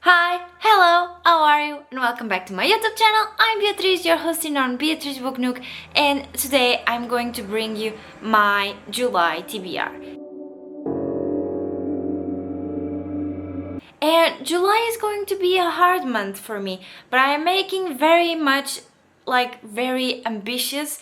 Hi, hello, how are you? And welcome back to my YouTube channel. I'm Beatriz, your hosting on Beatriz Book Nook, and today I'm going to bring you my July TBR. And July is going to be a hard month for me, but I am making very ambitious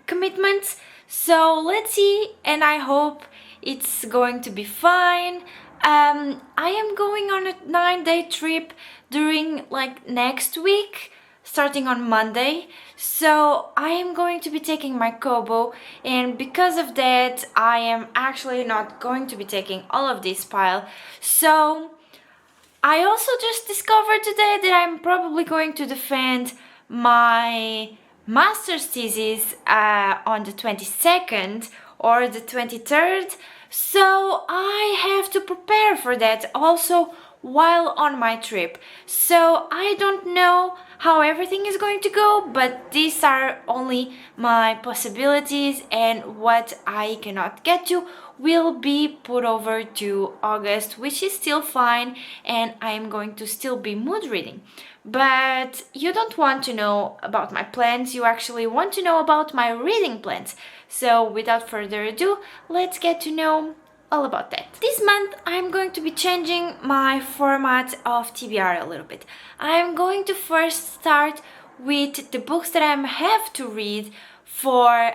commitments. So let's see, and I hope it's going to be fine. I am going on a 9-day trip during next week, starting on Monday. So I am going to be taking my Kobo, and because of that I am actually not going to be taking all of this pile. So I also just discovered today that I'm probably going to defend my master's thesis on the 22nd or the 23rd, so I have to prepare for that also while on my trip. So I don't know how everything is going to go, but these are only my possibilities, and what I cannot get to will be put over to August, which is still fine, and I'm going to still be mood reading. But you don't want to know about my plans, you actually want to know about my reading plans. So without further ado, let's get to know all about that. This month I'm going to be changing my format of TBR a little bit. I'm going to first start with the books that I have to read for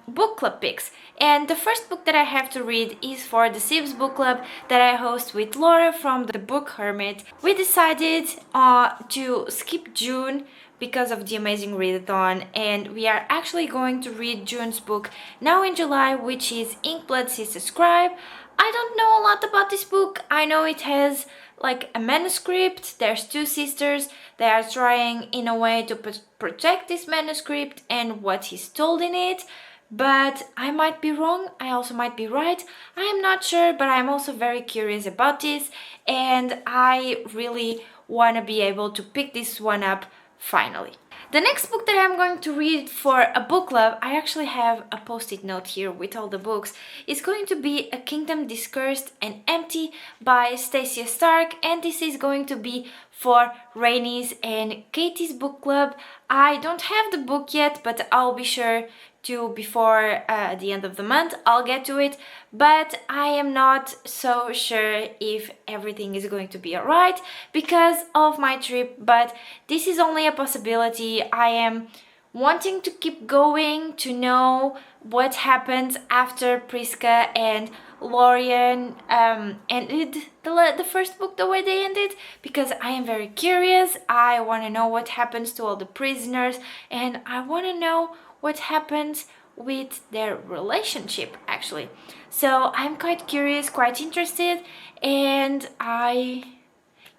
book club picks. And the first book that I have to read is for the Sibs book club that I host with Laura from the Book Hermit. We decided to skip June because of the Amazing Readathon, and we are actually going to read June's book now in July, which is Inkblood Sister Scribe. I don't know a lot about this book. I know it has like a manuscript. There's two sisters. They are trying in a way to protect this manuscript and what is told in it. But I might be wrong, I also might be right, I am not sure, but I'm also very curious about this, and I really want to be able to pick this one up finally. The next book that I'm going to read for a book club, I actually have a post-it note here with all the books, is going to be A Kingdom Discursed and Empty by Stacia Stark, and this is going to be for Rainy's and Katie's book club. I don't have the book yet, but I'll be sure to before the end of the month. I'll get to it, but I am not so sure if everything is going to be alright because of my trip, but this is only a possibility. I am wanting to keep going to know what happens after Priska and Lorien ended the first book the way they ended, because I am very curious. I want to know what happens to all the prisoners, and I want to know what happens with their relationship actually. So I'm quite curious, quite interested, and I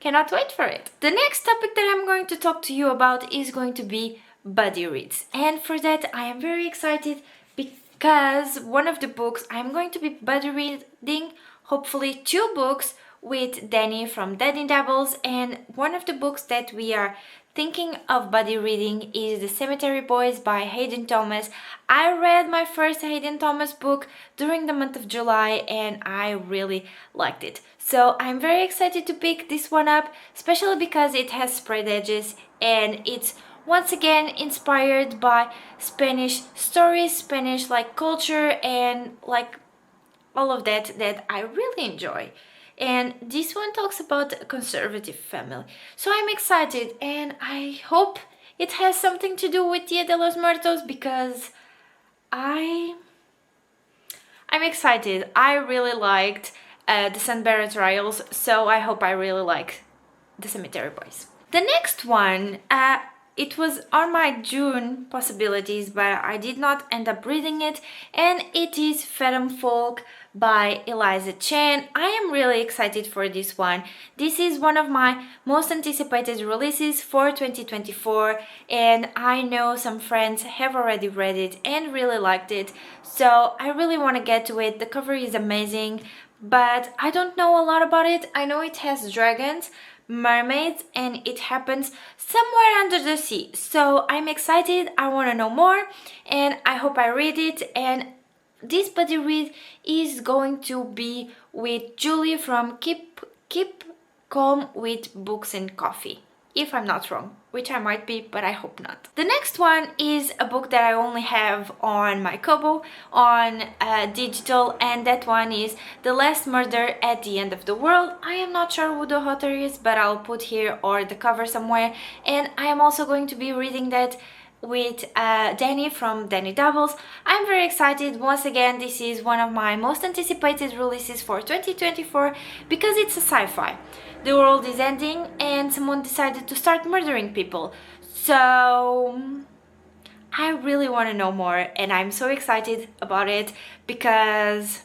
cannot wait for it. The next topic that I'm going to talk to you about is going to be buddy reads, and for that I am very excited because one of the books I'm going to be buddy reading, hopefully 2 books with Danny from Daddy Dabbles, and one of the books that we are thinking of buddy reading is The Cemetery Boys by Hayden Thomas. I read my first Hayden Thomas book during the month of July and I really liked it. So I'm very excited to pick this one up, especially because it has spread edges and it's once again inspired by Spanish stories, Spanish culture, and all of that I really enjoy. And this one talks about a conservative family. So I'm excited, and I hope it has something to do with Dia de los Muertos because I'm excited. I really liked the Sunbury Trials, so I hope I really like The Cemetery Boys. The next one, it was on my June possibilities, but I did not end up reading it, and it is Phantom Folk by Eliza Chen. I am really excited for this one. This is one of my most anticipated releases for 2024, and I know some friends have already read it and really liked it, so I really want to get to it. The cover is amazing, but I don't know a lot about it. I know it has dragons, mermaids, and it happens somewhere under the sea. So I'm excited, I want to know more, and I hope I read it. And this buddy read is going to be with Julie from Keep come with books and coffee. If I'm not wrong, which I might be, but I hope not. The next one is a book that I only have on my Kobo, on digital, and that one is The Last Murder at the End of the World. I am not sure who the author is, but I'll put here or the cover somewhere, and I am also going to be reading that with Danny from Danny Doubles. I'm very excited. Once again, this is one of my most anticipated releases for 2024 because it's a sci-fi. The world is ending and someone decided to start murdering people. So I really want to know more, and I'm so excited about it because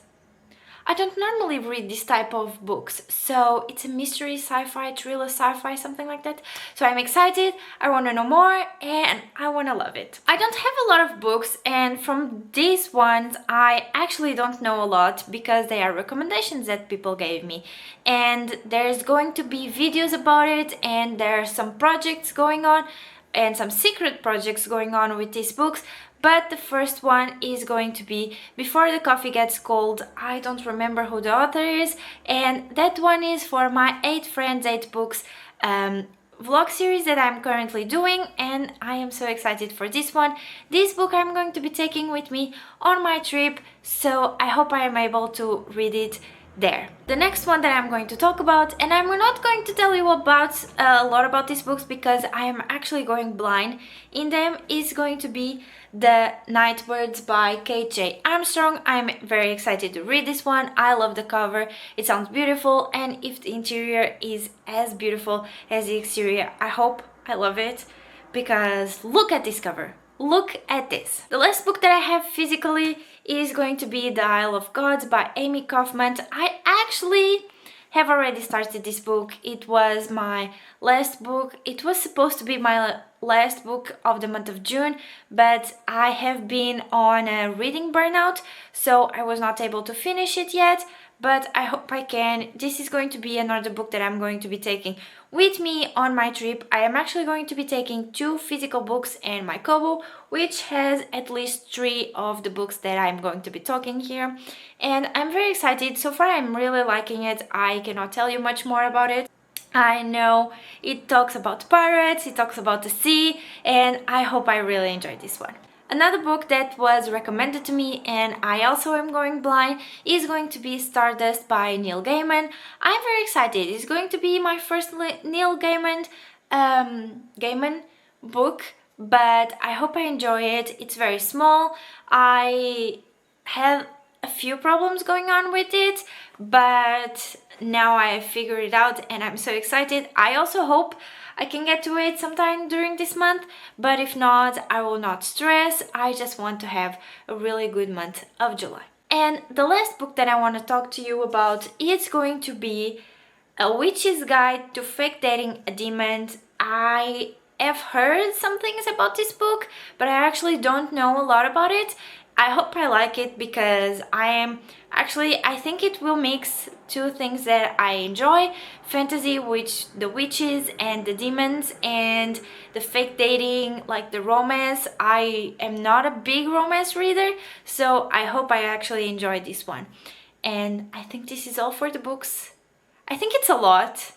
I don't normally read this type of books, so it's a mystery, sci-fi, thriller, sci-fi, something like that. So I'm excited, I want to know more, and I want to love it. I don't have a lot of books, and from these ones I actually don't know a lot because they are recommendations that people gave me. And there's going to be videos about it, and there are some projects going on, and some secret projects going on with these books. But the first one is going to be Before the Coffee Gets Cold. I don't remember who the author is, and that one is for my 8 Friends 8 Books vlog series that I'm currently doing, and I am so excited for this one. This book I'm going to be taking with me on my trip, so I hope I am able to read it there. The next one that I'm going to talk about, and I'm not going to tell you about a lot about these books because I am actually going blind in them, is going to be The Nightbirds by Kate J. Armstrong. I'm very excited to read this one. I love the cover, it sounds beautiful, and if the interior is as beautiful as the exterior, I hope I love it because look at this cover. Look at this. The last book that I have physically is going to be The Isle of Gods by Amie Kaufman. I actually have already started this book. It was my last book. It was supposed to be my last book of the month of June, but I have been on a reading burnout, so I was not able to finish it yet, but I hope I can. This is going to be another book that I'm going to be taking with me on my trip. I am actually going to be taking 2 physical books and my Kobo, which has at least 3 of the books that I'm going to be talking here. And I'm very excited. So far I'm really liking it. I cannot tell you much more about it. I know it talks about pirates, it talks about the sea, and I hope I really enjoyed this one. Another book that was recommended to me, and I also am going blind, is going to be Stardust by Neil Gaiman. I'm very excited. It's going to be my first Neil Gaiman book, but I hope I enjoy it. It's very small. I had a few problems going on with it, but now I figured it out and I'm so excited. I also hope I can get to it sometime during this month, but if not, I will not stress. I just want to have a really good month of July. And the last book that I want to talk to you about is going to be A Witch's Guide to Fake Dating a Demon. I have heard some things about this book, but I actually don't know a lot about it. I hope I like it because I think it will mix 2 things that I enjoy: fantasy, which the witches and the demons, and the fake dating, like the romance. I am not a big romance reader, so I hope I actually enjoy this one. And I think this is all for the books. I think it's a lot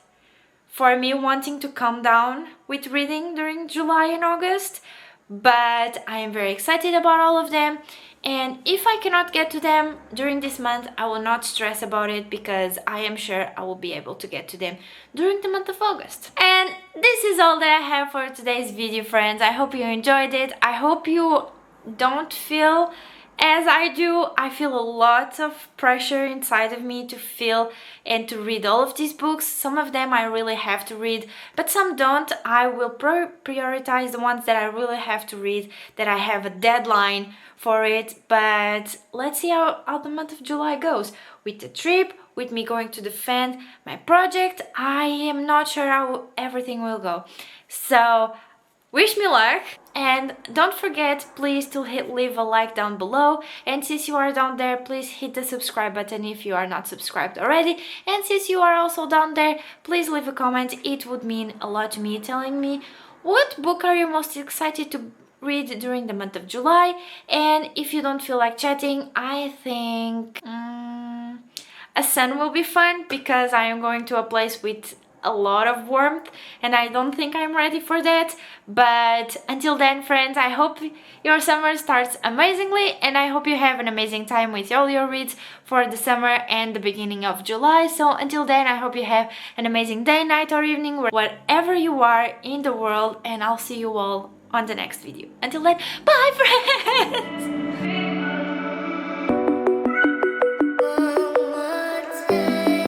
for me wanting to calm down with reading during July and August, but I am very excited about all of them. And if I cannot get to them during this month, I will not stress about it because I am sure I will be able to get to them during the month of August. And this is all that I have for today's video, friends. I hope you enjoyed it. I hope you don't feel as I do. I feel a lot of pressure inside of me to feel and to read all of these books. Some of them I really have to read, but some don't. I will prioritize the ones that I really have to read, that I have a deadline for it. But let's see how the month of July goes. With the trip, with me going to defend my project, I am not sure how everything will go. So wish me luck, and don't forget please to leave a like down below, and since you are down there, please hit the subscribe button if you are not subscribed already, and since you are also down there, please leave a comment. It would mean a lot to me, telling me what book are you most excited to read during the month of July. And if you don't feel like chatting, I think a sun will be fun because I am going to a place with a lot of warmth, and I don't think I'm ready for that. But until then, friends, I hope your summer starts amazingly, and I hope you have an amazing time with all your reads for the summer and the beginning of July. So until then, I hope you have an amazing day, night or evening, wherever you are in the world, and I'll see you all on the next video. Until then, bye friends!